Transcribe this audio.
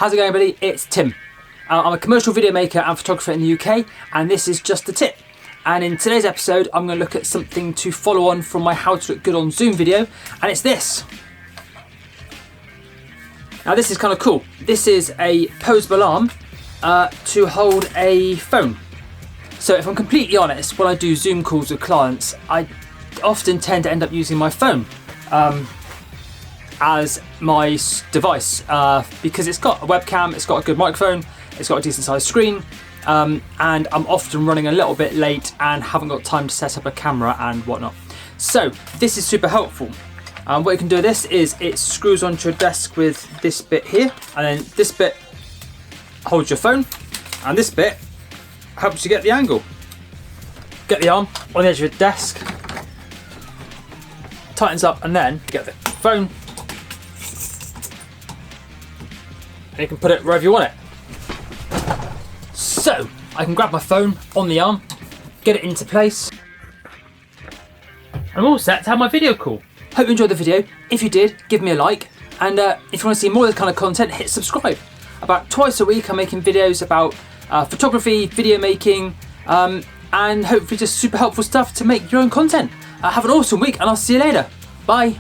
How's it going, everybody? It's Tim. I'm a commercial video maker and photographer in the UK, and this is just a tip. And in today's episode, I'm going to look at something to follow on from my How to Look Good on Zoom video, and it's this. Now this is kind of cool. This is a posable arm to hold a phone. So if I'm completely honest, when I do Zoom calls with clients, I often tend to end up using my phone as my device because it's got a webcam, it's got a good microphone, it's got a decent sized screen, and I'm often running a little bit late and haven't got time to set up a camera and whatnot. So this is super helpful. What you can do with this is it screws onto your desk with this bit here, and then this bit holds your phone, and this bit helps you get the angle. Get the arm on the edge of your desk, tightens up, and then get the phone, and you can put it wherever you want it. So I can grab my phone on the arm, get it into place, and I'm all set to have my video call. Hope you enjoyed the video. If you did, give me a like, and if you want to see more of this kind of content, hit subscribe. About twice a week I'm making videos about photography, video making, and hopefully just super helpful stuff to make your own content. Have an awesome week, and I'll see you later. Bye.